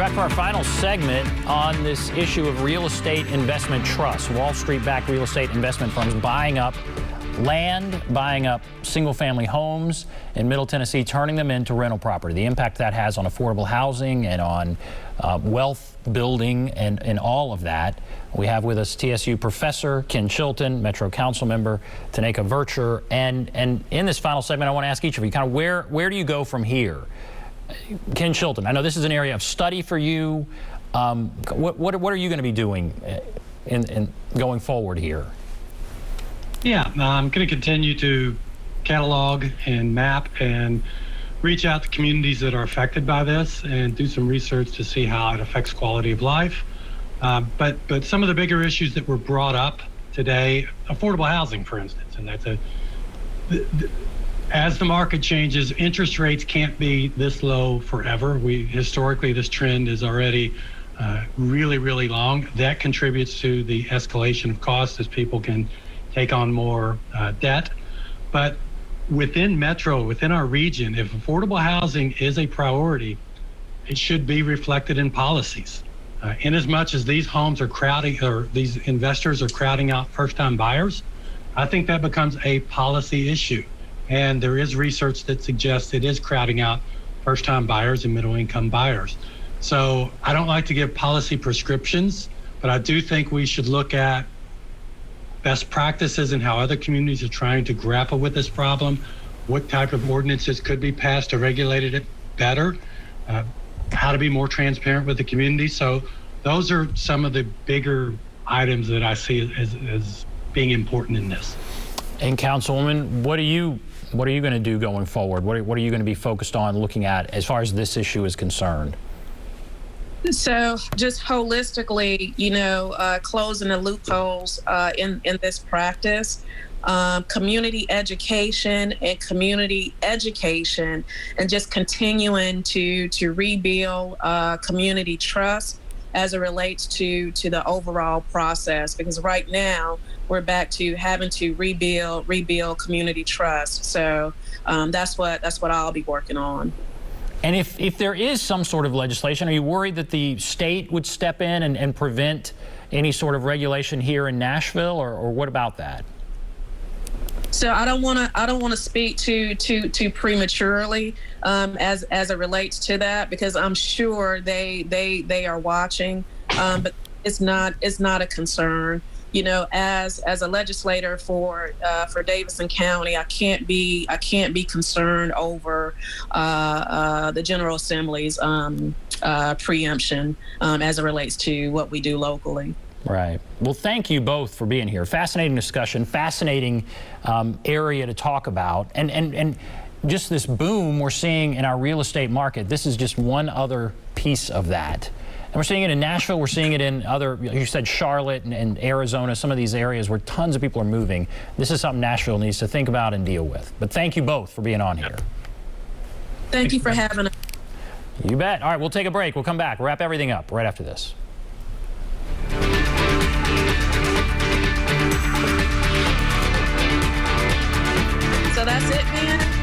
Back for our final segment on this issue of real estate investment trusts. Wall Street-backed real estate investment firms buying up land, buying up single-family homes in Middle Tennessee, turning them into rental property. The impact that has on affordable housing and on wealth building and all of that. We have with us TSU Professor Ken Chilton, Metro Council member Tanaka Vercher, and in this final segment, I want to ask each of you kind of where do you go from here? Ken Chilton, I know this is an area of study for you. What are you going to be doing in going forward here? Yeah, I'm going to continue to catalog and map and reach out to communities that are affected by this and do some research to see how it affects quality of life. But some of the bigger issues that were brought up today, affordable housing, for instance, and that's as the market changes, interest rates can't be this low forever. Historically, this trend is already really, really long. That contributes to the escalation of costs as people can take on more debt. But within Metro, within our region, if affordable housing is a priority, it should be reflected in policies. In as much as these homes are crowding, or these investors are crowding out first-time buyers, I think that becomes a policy issue. And there is research that suggests it is crowding out first-time buyers and middle-income buyers. So I don't like to give policy prescriptions, but I do think we should look at best practices and how other communities are trying to grapple with this problem, what type of ordinances could be passed to regulate it better, how to be more transparent with the community. So those are some of the bigger items that I see as being important in this. And Councilwoman, what are you going to do going forward? What are you going to be focused on looking at as far as this issue is concerned? So just holistically, closing the loopholes in this practice, community education and community education, and just continuing to rebuild community trust as it relates to the overall process. Because right now we're back to having to rebuild community trust. So that's what I'll be working on. And if there is some sort of legislation, are you worried that the state would step in and prevent any sort of regulation here in Nashville, or what about that? So I don't want to speak too prematurely as it relates to that, because I'm sure they are watching, but it's not a concern. As a legislator for Davidson County, I can't be concerned over the General Assembly's preemption as it relates to what we do locally. Right. Well, thank you both for being here. Fascinating discussion, fascinating area to talk about, and just this boom we're seeing in our real estate market. This is just one other piece of that. And we're seeing it in Nashville, we're seeing it in other, you said Charlotte and Arizona, some of these areas where tons of people are moving. This is something Nashville needs to think about and deal with. But thank you both for being on here. Thank you for having us. You bet. All right, we'll take a break. We'll come back, wrap everything up right after this. So that's it, man.